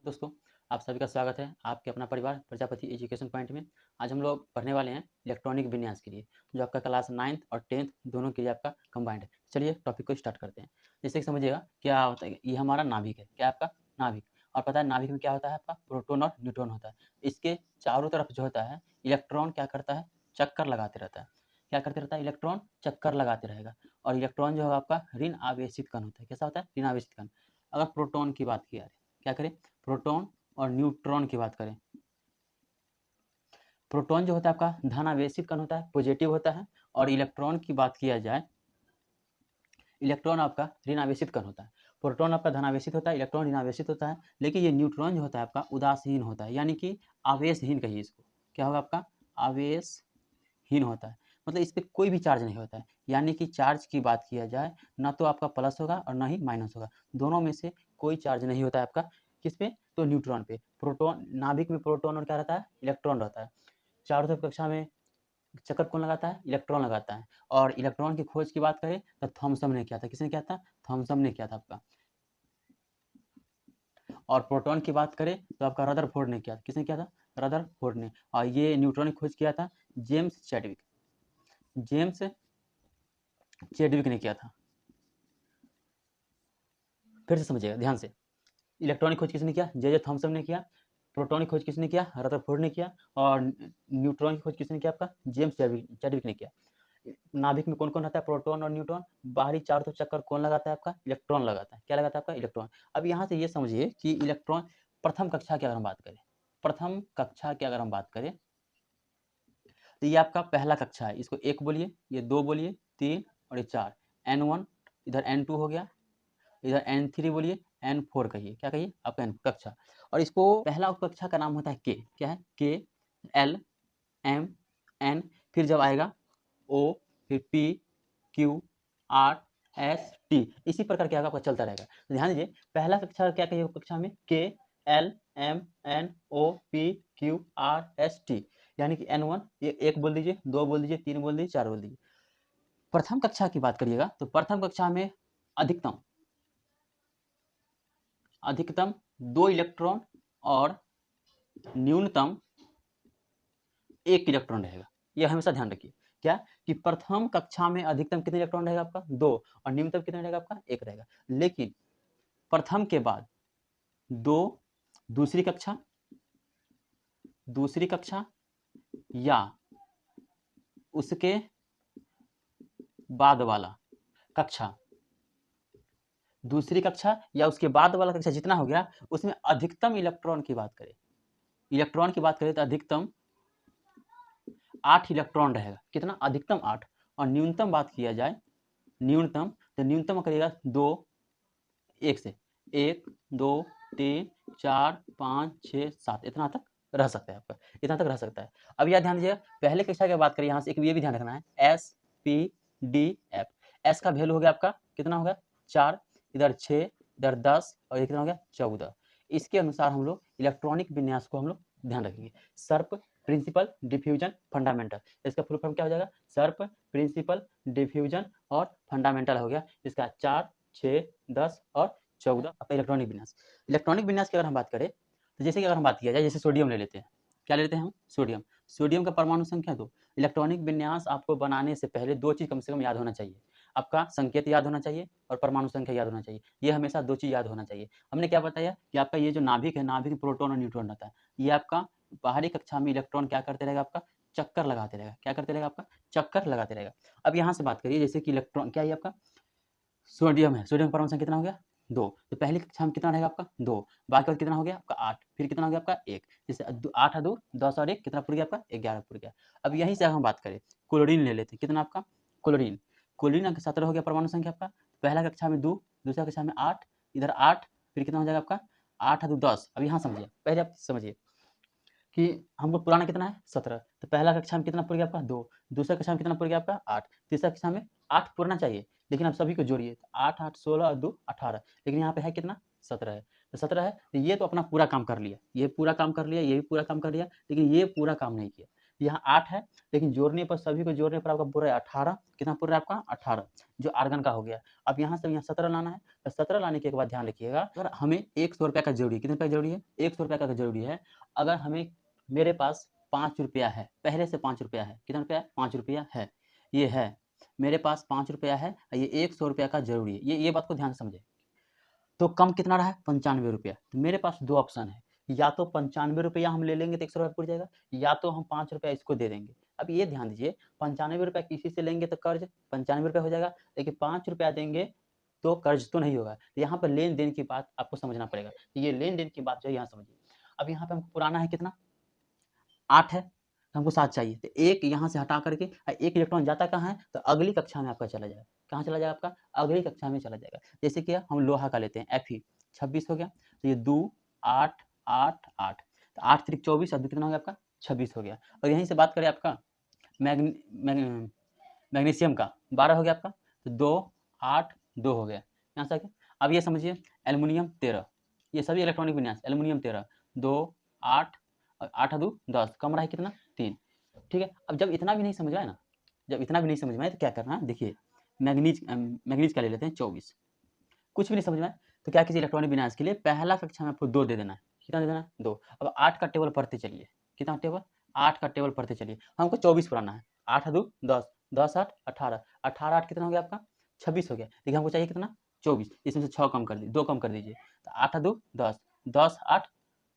दोस्तों, आप सभी का स्वागत है आपके अपना परिवार प्रजापति एजुकेशन पॉइंट में। आज हम लोग पढ़ने वाले हैं इलेक्ट्रॉनिक विन्यास के लिए, जो आपका क्लास 9th और 10th दोनों के लिए आपका कंबाइंड है। चलिए टॉपिक को स्टार्ट करते हैं। जैसे कि समझिएगा क्या होता है, ये हमारा नाभिक है। क्या आपका नाभिक, और पता है नाभिक में क्या होता है, आपका प्रोटॉन और न्यूट्रॉन होता है। इसके चारों तरफ जो होता है इलेक्ट्रॉन क्या करता है, चक्कर लगाते रहता है। क्या करते रहता है, इलेक्ट्रॉन चक्कर लगाते रहेगा। और इलेक्ट्रॉन जो है आपका ऋण आवेशित कण होता है। कैसा होता है, ऋण आवेशित कण। अगर प्रोटॉन की बात किया, क्या करें, प्रोटॉन और न्यूट्रॉन की बात करें। प्रोटॉन जो होता है आपका धनावेशित कण होता है, पॉजिटिव होता है। और इलेक्ट्रॉन की बात किया जाए, इलेक्ट्रॉन आपका ऋणावेशित कण होता है। प्रोटॉन आपका धनावेशित होता है, इलेक्ट्रॉन ऋणावेशित होता है। लेकिन ये न्यूट्रॉन जो होता है आपका उदासीन होता है, यानी कि आवेशहीन कहिए इसको। क्या होगा आपका, आवेशहीन होता है। मतलब इस पर कोई भी चार्ज नहीं होता है। यानी कि चार्ज की बात किया जाए, ना तो आपका प्लस होगा और ना ही माइनस होगा। दोनों में से कोई चार्ज नहीं होता है आपका। किस पे, तो न्यूट्रॉन पे। प्रोटॉन, नाभिक में प्रोटॉन और क्या रहता है, इलेक्ट्रॉन रहता है। चारों तरफ कक्षा में चक्कर कौन लगाता है, इलेक्ट्रॉन लगाता है। और इलेक्ट्रॉन की खोज की बात करें तो थॉमसन ने किया था। किसने किया था, थॉमसन ने किया था आपका। और प्रोटॉन की बात करें तो आपका रदरफोर्ड ने किया था। किसने किया था, रदरफोर्ड ने। और ये न्यूट्रॉन की खोज किया था जेम्स चैडविक, जेम्स चैडविक ने किया था। फिर से समझिएगा ध्यान से। इलेक्ट्रॉनिक खोज किसने किया, जे थॉमसन ने किया। प्रोटॉन की खोज किसने किया, रदरफोर्ड ने किया। और न्यूट्रॉन की खोज किसने किया, आपका जेम्स चैडविक ने किया। नाभिक में कौन कौन रहता है, प्रोटॉन और न्यूट्रॉन। बाहरी चारों तरफ चक्कर कौन लगाता है, आपका इलेक्ट्रॉन लगाता है। क्या लगाता है, आपका इलेक्ट्रॉन। अब यहाँ से ये समझिए कि इलेक्ट्रॉन प्रथम कक्षा की अगर हम बात करें, प्रथम कक्षा की अगर हम बात करें तो ये आपका पहला कक्षा है। इसको 1 बोलिए, ये 2 बोलिए, 3 और ये 4। N1, इधर N2 हो गया, इधर N3 बोलिए, N4 कहिए। क्या कहिए, आपका N कक्षा। और इसको पहला उपकक्षा का नाम होता है K। क्या है, K, L, M, N, फिर जब आएगा O, फिर P, Q, R, S, T। इसी प्रकार क्या आपका चलता रहेगा। तो ध्यान दीजिए, पहला कक्षा क्या कहिए कक्षा में, K, L, M, N, O, P, Q, R, S, T। यानी कि N1, ये 1 बोल दीजिए, 2 बोल दीजिए, 3 बोल दीजिए, 4 बोल दीजिए। प्रथम कक्षा की बात करिएगा तो प्रथम कक्षा में अधिकतम अधिकतम 2 इलेक्ट्रॉन और न्यूनतम 1 इलेक्ट्रॉन रहेगा। यह हमेशा ध्यान रखिए। क्या, कि प्रथम कक्षा में अधिकतम कितने इलेक्ट्रॉन रहेगा, आपका 2। और न्यूनतम कितना रहेगा, आपका 1 रहेगा। लेकिन प्रथम के बाद 2, दूसरी कक्षा, दूसरी कक्षा या उसके बाद वाला कक्षा, दूसरी कक्षा या उसके बाद वाला कक्षा जितना हो गया, उसमें अधिकतम इलेक्ट्रॉन की बात करें, इलेक्ट्रॉन की बात करें तो अधिकतम 8 इलेक्ट्रॉन रहेगा। कितना, अधिकतम 8। और न्यूनतम बात किया जाए, न्यूनतम, तो न्यूनतम करिएगा 2, 1 से 1, 2, 3, 4, 5, 6, 7, इतना तक रह सकता है आपका, इतना तक रह सकता है। अब यह ध्यान दीजिए, पहले कक्षा की बात करें, यहाँ से एक ये भी ध्यान रखना है, S, P, D, F. S का वैल्यू हो गया आपका कितना हो गया, 4, इधर 6, इधर 10, और ये कितना हो गया, 14। इसके अनुसार हम लोग इलेक्ट्रॉनिक विन्यास को हम लोग ध्यान रखेंगे। सर्प, प्रिंसिपल, डिफ्यूजन, फंडामेंटल। इसका फुल फॉर्म क्या हो जाएगा, सर्प, प्रिंसिपल, डिफ्यूजन और फंडामेंटल हो गया। इसका 4, 6, 10 और 14 आपका इलेक्ट्रॉनिक विन्यास। इलेक्ट्रॉनिक विन्यास की अगर हम बात करें तो जैसे कि अगर हम बात किया जाए, जैसे सोडियम ले लेते हैं। क्या ले लेते हैं हम, सोडियम। सोडियम का परमाणु संख्या 2। इलेक्ट्रॉनिक विन्यास आपको बनाने से पहले 2 चीज कम से कम याद होना चाहिए। आपका संकेत याद होना चाहिए और परमाणु संख्या याद होना चाहिए। ये हमेशा 2 चीज याद होना चाहिए। हमने क्या बताया कि आपका ये जो नाभिक है, नाभिक में प्रोटॉन और न्यूट्रॉन रहता है। ये आपका बाहरी कक्षा में इलेक्ट्रॉन क्या करते रहेगा, आपका चक्कर लगाते रहेगा। क्या करते रहेगा, आपका चक्कर लगाते रहेगा। अब यहाँ से बात करिए, जैसे कि इलेक्ट्रॉन क्या है, आपका सोडियम है। सोडियम का परमाणु संख्या कितना हो गया, 2। तो पहली कक्षा में कितना रहेगा, आपका 2। बाद का कितना हो गया, आपका 8। फिर कितना हो गया, आपका 1। जैसे 8 2 10 और 1 कितना पूर गया, आपका 11 पूर गया। अब यहीं से हम बात करें, क्लोरीन ले लेते हैं। कितना आपका, क्लोरीन, क्लोरीन 17 हो गया परमाणु संख्या आपका। पहला कक्षा में 2, दूसरा कक्षा में 8, इधर 8, फिर कितना हो जाएगा आपका 8 2 10। अब यहाँ समझिए, पहले आप समझिए कि हमको पुराना कितना है, 17। तो पहला कक्षा में कितना पड़ गया, आपका 2। दूसरा कक्षा में कितना पड़ गया, आपका 8। तीसरा कक्षा में 8 पुराना चाहिए, लेकिन आप सभी को जोड़िए तो 8 8 16 और 2 18। लेकिन यहाँ पे है कितना, 17 है। तो 17 है, तो ये तो अपना पूरा काम कर लिया, ये पूरा काम कर लिया, ये भी पूरा काम कर लिया, लेकिन ये पूरा काम नहीं किया। यहाँ 8 है, लेकिन जोड़ने पर सभी को जोड़ने पर आपका पूरा 18, कितना पूरा आपका 18, जो आर्गन का हो गया। अब यहाँ से यहाँ 17 लाना है, तो 17 लाने के बाद ध्यान रखिएगा, अगर हमें 100 रुपये का जरूरी है, कितने रुपये का जरूरी है, 100 रुपये का जरूरी है। अगर हमें, मेरे पास 5 रुपया है, पहले से 5 रुपया है, कितना रुपया है, 5 रुपया है, ये है मेरे पास 5 रुपया है, ये 100 रुपया का जरूरी है, ये बात को ध्यान से समझे। तो कम कितना रहा है, 95 रुपया। तो मेरे पास दो ऑप्शन है, या तो 95 रुपया हम ले लेंगे तो 100 रुपया पूरा जाएगा, या तो हम 5 रुपया इसको दे देंगे। अब ये ध्यान दीजिए, 95 रुपया किसी से लेंगे तो कर्ज 95 रुपया हो जाएगा, लेकिन 5 रुपया देंगे तो कर्ज तो नहीं होगा। तो यहाँ पर लेन देन की बात आपको समझना पड़ेगा, ये लेन देन की बात जो है यहाँ समझिए। अब यहाँ पे हमको पुराना है कितना, 8 है, तो हमको 7 चाहिए, तो एक यहाँ से हटा करके एक इलेक्ट्रॉन जाता कहाँ है, तो अगली कक्षा में आपका चला जाएगा। कहाँ चला जाएगा आपका, अगली कक्षा में चला जाएगा। जैसे कि हम लोहा का लेते हैं, Fe 26 हो गया, तो ये 2 8 8 8, तो 8 3 24 और 2 कितना हो गया आपका 26 हो गया। और यहीं से बात करें आपका मैग्नीशियम का 12 हो गया आपका, तो 2 8 2 हो गया, यहाँ से आगे। अब ये समझिए एल्युमिनियम 13, ये सभी इलेक्ट्रॉनिक विन्यास, एल्युमिनियम 13 2 8 और 8 2 10, कम रहा है कितना 3, ठीक है। अब जब इतना भी नहीं समझ में आए ना, जब इतना भी नहीं समझ में आए तो क्या करना है, देखिए मैग्नीज का ले लेते हैं 24, कुछ भी नहीं समझ में आए तो क्या कीजिए, इलेक्ट्रॉनिक विन्यास के लिए पहला कक्षा में आपको 2 दे देना है, कितना दे देना है 2। अब 8 का टेबल पढ़ते चलिए, कितना टेबल, 8 का टेबल पढ़ते चलिए, हमको 24 पुराना है, 8 2 10 10 8 18 18 8 कितना हो गया आपका 26 हो गया, लेकिन हमको चाहिए कितना 24, इसमें से 6 कम कर दीजिए, 2 कम कर दीजिए, तो 8 2 10 10 8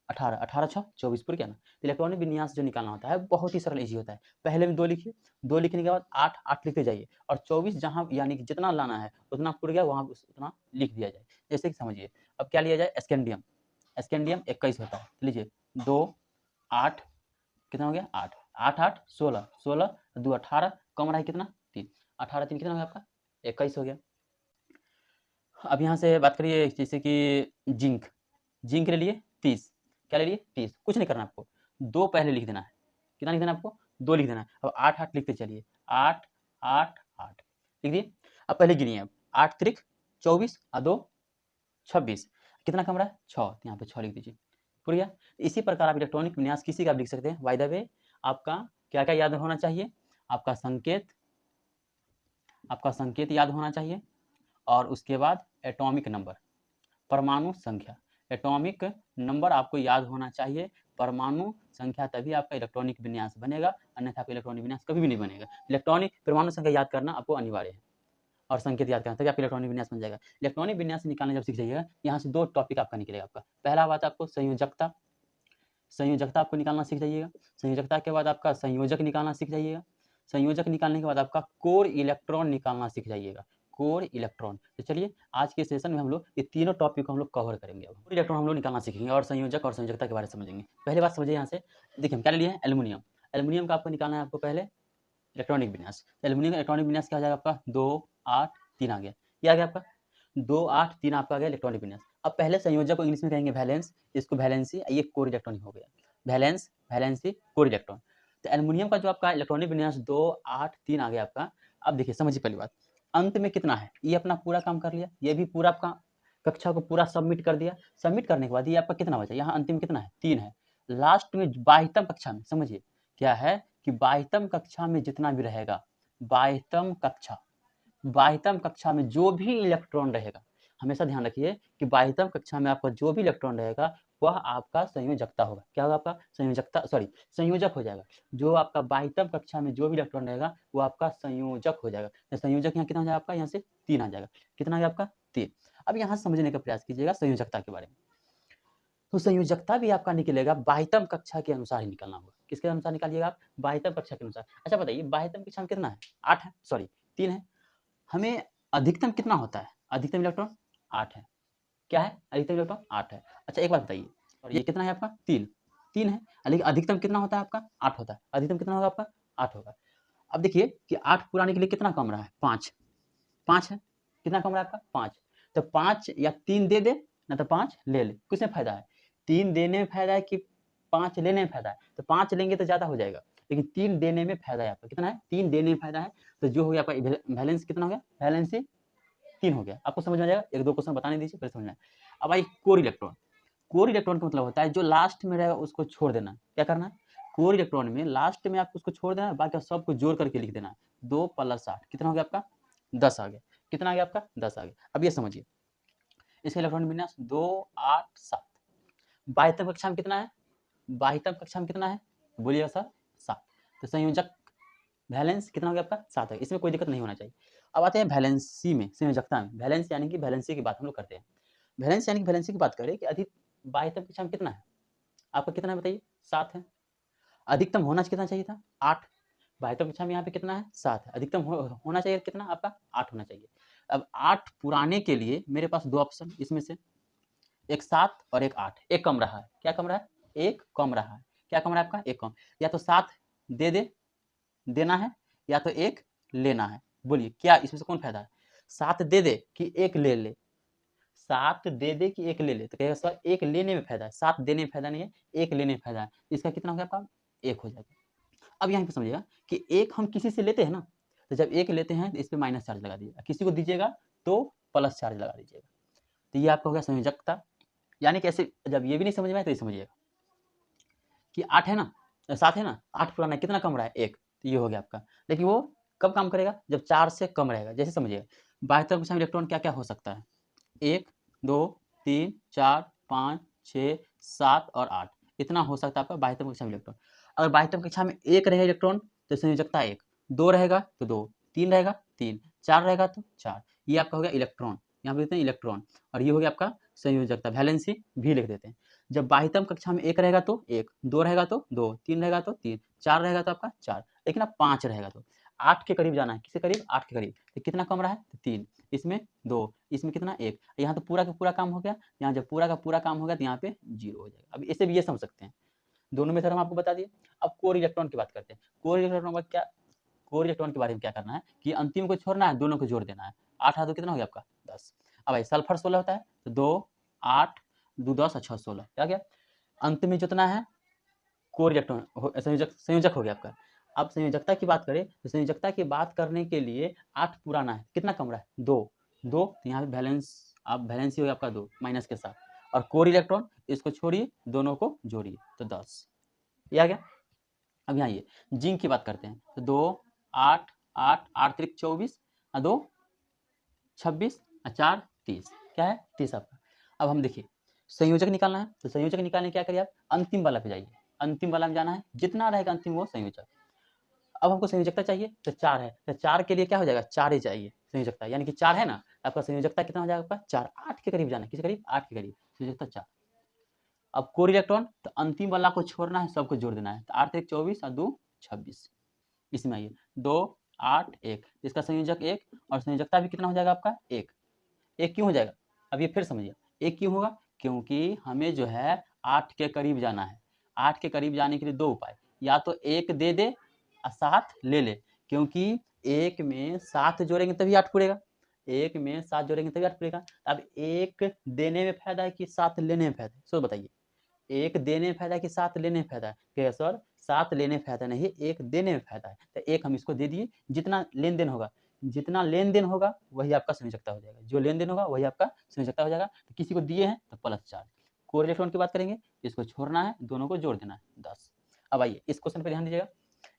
18 18 6 24 पूरा क्या ना। तो इलेक्ट्रॉनिक विन्यास जो निकालना होता है बहुत ही सरल इजी होता है, पहले में 2 लिखिए, 2 लिखने के बाद 8 8 लिखते जाइए, और 24 जहाँ यानी कि जितना लाना है उतना पूरा गया वहाँ उतना लिख दिया जाए। जैसे कि समझिए, अब क्या लिया जाए, स्कैंडियम, स्कैंडियम 21 होता है, लीजिए 2 8 कितना हो गया 8 8 8 16 16 2 18, कम रहा है कितना 3, 18 3 कितना हो गया आपका 21 हो गया। अब यहाँ से बात करिए जैसे कि जिंक, जिंक ले लिए 30, क्या ले लिए 30, कुछ नहीं करना आपको, 2 पहले लिख देना है, कितना लिख देना है आपको 2 लिख देना है। अब 8 8 लिखते चलिए, 8 8 8 लिख दिए। अब पहले गिनिए, अब 8 3 24 और 2 26, कितना कम रहा है 6, तो यहाँ पे 6 लिख दीजिए, पूरा गया। इसी प्रकार आप इलेक्ट्रॉनिक विन्यास किसी का आप लिख सकते हैं। बाय द वे आपका क्या क्या याद होना चाहिए, आपका संकेत याद होना चाहिए, और उसके बाद एटॉमिक नंबर, परमाणु संख्या, एटॉमिक नंबर आपको याद होना चाहिए, परमाणु संख्या, तभी आपका इलेक्ट्रॉनिक विन्यास बनेगा, अन्यथा आपका इलेक्ट्रॉनिक विन्यास कभी भी नहीं बनेगा। इलेक्ट्रॉनिक परमाणु संख्या याद करना आपको अनिवार्य है, और संकेत याद करना, तभी आपका इलेक्ट्रॉनिक विन्यास बन जाएगा। इलेक्ट्रॉनिक विन्यास निकालना जब सीख जाइएगा, यहाँ से 2 टॉपिक आपका निकलेगा। आपका पहला बात आपको संयोजकता, संयोजकता आपको निकालना सीख जाइएगा। संयोजकता के बाद आपका संयोजक निकालना सीख जाइएगा। संयोजक निकालने के बाद आपका कोर इलेक्ट्रॉन निकालना सीख जाइएगा, कोर इलेक्ट्रॉन। तो चलिए आज के सेशन में हम लोग ये तीनों टॉपिक को हम लोग कवर करेंगे। अब कोर इलेक्ट्रॉन हम लोग निकालना सीखेंगे और संयोजक और संयोजकता के बारे में समझेंगे। पहले बात समझिए, यहाँ से देखिए हम क्या ले लिए हैं, एल्युमिनियम। एल्युमिनियम का आपको निकालना है आपको पहले इलेक्ट्रॉनिक विन्यास। तो एल्युमिनियम का इलेक्ट्रॉनिक विन्यास क्या आ जाएगा आपका 2 8 3 आ गया, ये आ गया आपका 2 8 3 आपका आ गया इलेक्ट्रॉनिक विन्यास। अब पहले संयोजक को इंग्लिश में कहेंगे वैलेंस, इसको वैलेंसी, ये कोर इलेक्ट्रॉन हो गया, वैलेंस वैलेंसी कोर इलेक्ट्रॉन। तो एल्युमिनियम का जो आपका इलेक्ट्रॉनिक विन्यास 2 8 3 आ गया आपका। अब देखिए समझिए पहली बात, अंत में कितना है, ये अपना पूरा काम कर लिया, ये भी पूरा आपका कक्षा को पूरा सबमिट कर दिया। सबमिट करने के बाद ये आपका कितना बचा, यहाँ अंतिम कितना है 3 है। लास्ट में 22वीं कक्षा में समझिए क्या है कि 22वीं कक्षा में जितना भी रहेगा, 22वीं कक्षा में जो भी इलेक्ट्रॉन रहेगा, हमेशा ध्यान रखिए कि 22वीं कक्षा में आपका जो भी इलेक्ट्रॉन रहेगा वह आपका संयोजकता होगा। क्या होगा आपका संयोजक हो जाएगा। जो आपका 22वीं कक्षा में जो भी इलेक्ट्रॉन रहेगा वो आपका संयोजक हो जाएगा। तो संयोजक यहाँ कितना हो जाएगा आपका, यहाँ से 3 आ जाएगा, कितना आ गया आपका 3। अब यहाँ समझने का प्रयास कीजिएगा संयोजकता के बारे में। तो संयोजकता भी आपका निकलेगा 22वीं कक्षा के अनुसार ही निकलना होगा। किसके अनुसार निकालिएगा आप, 22वीं कक्षा के अनुसार। अच्छा बताइए 22वीं कक्षा में कितना है, 8 है, 3 है। हमें अधिकतम कितना होता है, अधिकतम इलेक्ट्रॉन 8 है, क्या है अधिकतम इलेक्ट्रॉन 8 है। अच्छा एक बात बताइए, और ये कितना है आपका 3 है, लेकिन अधिकतम कितना होता है आपका 8 होता है, अधिकतम कितना होगा आपका 8 होगा। अब देखिए कि 8 पुराने के लिए कितना कम रहा है, 5 है, कितना कम रहा है आपका 5। तो 5 या 3 दे दे ना तो 5 ले ले, किसमें फायदा है, 3 देने में फायदा है कि 5 लेने में फायदा है। तो 5 लेंगे तो ज्यादा हो जाएगा, लेकिन 3 देने में फायदा है आपका, कितना है 3 देने में फायदा है। तो जो हो गया आपका वैलेंस कितना हो गया, वैलेंसी 3 हो गया। आपको समझ में आ जाएगा, एक दो क्वेश्चन बताने दीजिए फिर समझना है। अब आई कोर इलेक्ट्रॉन। कोर इलेक्ट्रॉन का मतलब होता है जो लास्ट में रहेगा उसको छोड़ देना, क्या करना है, कोर इलेक्ट्रॉन में लास्ट में आपको उसको छोड़ देना है, बाकी सबको जोड़ करके लिख देना है। 2 + 8 कितना हो गया आपका 10 आ गया। कितना आ गया आपका 10 आ गया। अब ये समझिए इसका इलेक्ट्रॉन विन्यास 2 8 7। बाह्यतम कक्षा में कितना है, बाह्यतम कक्षा में कितना है बोलिएगा सर 7। तो संयोजक वैलेंस कितना हो गया आपका 7 है, इसमें कोई दिक्कत नहीं होना चाहिए। अब आते हैं वैलेंसी में, संयोजकता में। वैलेंस यानी कि वैलेंसी की बात हम लोग करते हैं। वैलेंस यानी कि वैलेंसी की बात करें कि अधिक बाह्यतम कक्षा में कितना है आपका, कितना है बताइए 7 है। अधिकतम होना कितना चाहिए था 8। बाह्यतम कक्षा में यहाँ पे कितना है 7 है, अधिकतम होना चाहिए कितना आपका 8 होना चाहिए। अब 8 पुराने के लिए मेरे पास 2 ऑप्शन, इसमें से एक 7 और एक 8। एक कम रहा है, क्या कम रहा है, एक कम रहा है। क्या कम रहा है आपका, एक कम। या तो 7 देना है या तो एक लेना है। बोलिए क्या इसमें से कौन फायदा है, 7 दे दे कि एक ले ले। 7 दे दे कि एक ले ले, तो कहेगा सर एक लेने में फायदा है, 7 देने में फायदा नहीं है, एक लेने में फायदा है। इसका कितना हो गया आपका, एक हो जाएगा। अब यहाँ पे समझिएगा कि एक हम किसी से लेते हैं ना, तो जब एक लेते हैं तो इस पर माइनस चार्ज लगा दीजिएगा, किसी को दीजिएगा तो प्लस चार्ज लगा दीजिएगा। तो ये आपका हो गया संयोजकता। यानी कि ऐसे जब ये भी नहीं समझ में आए तो ये समझिएगा कि 8 है ना, 7 है ना, 8 पुराना कितना कम रहा है, एक। तो ये हो गया आपका। लेकिन वो कब काम करेगा, जब 4 से कम रहेगा। जैसे समझिएगा बाह्यतम कक्षा में इलेक्ट्रॉन क्या क्या हो सकता है, 1 2 3 4 5 6 7 और 8 इतना हो सकता है आपका बाह्यतम कक्षा में इलेक्ट्रॉन। अगर बाह्यतम कक्षा में एक रहेगा इलेक्ट्रॉन तो संयोजकता 1, 2 रहेगा तो 2, 3 रहेगा 3, 4 रहेगा तो 4। ये आपका हो गया इलेक्ट्रॉन, यहाँ पे देते हैं इलेक्ट्रॉन। और ये हो गया आपका संयोजकता, वैलेंसी भी लिख देते हैं। जब बाह्यतम कक्षा में एक रहेगा तो 1, 2 रहेगा तो 2, 3 रहेगा तो 3, 4 रहेगा तो आपका 4, लेकिन अब 5 रहेगा तो 8 के करीब जाना है। किसके करीब, 8 के करीब। तो कितना कम रहा है, 3, इसमें 2, इसमें कितना 1। यहाँ तो पूरा का पूरा काम हो गया, यहाँ जब पूरा का पूरा काम हो गया तो यहाँ पे 0 हो जाएगा। अब इसे भी ये समझ सकते हैं, दोनों मेथड हम आपको बता दिए। अब कोर इलेक्ट्रॉन की बात करते हैं। कोर इलेक्ट्रॉन क्या, कोर इलेक्ट्रॉन के बारे में क्या करना है कि अंतिम को छोड़ना है, दोनों को जोड़ देना है। 8 और 2 कितना हो गया आपका 10। अब भाई सल्फर 16 होता है तो 2 8 2 10 और 6 16 क्या गया। अंत में जितना है कोर इलेक्ट्रॉन संयोजक हो गया आपका। अब संयोजकता की बात करें तो संयोजकता की बात करने के लिए 8 पुराना है, कितना कम रहा है 2 2। तो यहाँ पे बैलेंस, अब बैलेंस ही हो गया आपका 2 माइनस के साथ। और कोर इलेक्ट्रॉन इसको छोड़िए, दोनों को जोड़िए तो 10। ये आ गया। अब यहाँ ये जिंक की बात करते हैं तो 2 8 8 8 3 24 और 2 26 और 4 30, क्या है 30 आपका। अब हम देखिए संयोजक निकालना है, तो संयोजक निकालने क्या करिए आप, अंतिम वाला पे जाइए, अंतिम वाला में जाना है, जितना रहेगा अंतिम वो संयोजक। अब हमको संयोजकता चाहिए तो 4 है, तो 4 के लिए क्या हो जाएगा, 4 ही चाहिए संयोजकता, यानी कि 4 है ना, आपका संयोजकता कितना हो जाएगा आपका 4। 8 के करीब जाना है, किस करीब 8 के करीब, संयोजकता 4। अब कोर इलेक्ट्रॉन तो अंतिम वाला को छोड़ना है, सबको जोड़ देना है, तो 8 1 24 और 2 26। इसमें आइए 2 8 1, इसका संयोजक 1 और संयोजकता भी कितना हो जाएगा आपका 1। 1 क्यों हो जाएगा, अब ये फिर समझिए 1 क्यों होगा, क्योंकि हमें जो है 8 के करीब जाना है। 8 के करीब जाने के लिए 2 उपाय, या तो 1 दे दे और 7 ले ले, क्योंकि 1 में 7 जोड़ेंगे तभी 8 पूरेगा, 1 में 7 जोड़ेंगे तभी 8 पूरेगा। अब 1 देने में फायदा है कि 7 लेने में फायदा है, सो बताइए 1 देने में फायदा है कि 7 लेने में फायदा है, क्या सर 7 लेने में फायदा नहीं, 1 देने में फायदा है। तो 1 हम इसको दे दिए, जितना लेन देन होगा, जितना लेन देन होगा वही आपका संयोजकता हो जाएगा, जो लेन देन होगा वही आपका संयोजकता हो जाएगा। तो किसी को दिए हैं तो प्लस 4। कोर इलेक्ट्रॉन की बात करेंगे, इसको छोड़ना है, दोनों को जोड़ देना है 10। अब आइए इस क्वेश्चन पर ध्यान दीजिएगा,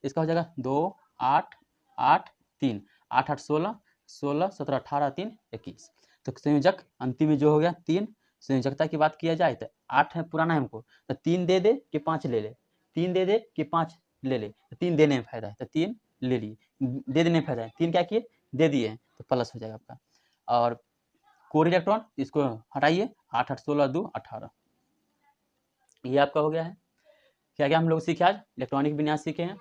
इसका हो जाएगा 2 8 8 3 8 8 16 16 17 18 3 21। तो संयोजक अंतिम में जो हो गया 3। संयोजकता की बात किया जाए तो 8 है पुराना है हमको, तो 3 दे दे कि 5 ले ले, 3 दे दे कि 5 ले ले, तो 3 देने में फायदा है, तो 3 ले लिए, दे देने में फायदा है, 3 क्या किए दे दिए हैं, तो प्लस हो जाएगा आपका। और कोर इलेक्ट्रॉन इसको हटाइए, 8 8 16 2 18, ये आपका हो गया है। क्या क्या हम लोग सीखे आज, इलेक्ट्रॉनिक विन्यास सीखे हैं,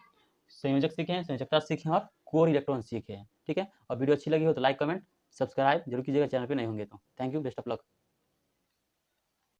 संयोजक सीखे हैं, संयोजकता सीखे हैं और कोर इलेक्ट्रॉन सीखे हैं। ठीक है, और वीडियो अच्छी लगी हो तो लाइक कमेंट सब्सक्राइब जरूर कीजिएगा चैनल पे नए होंगे तो। Thank you, best of luck.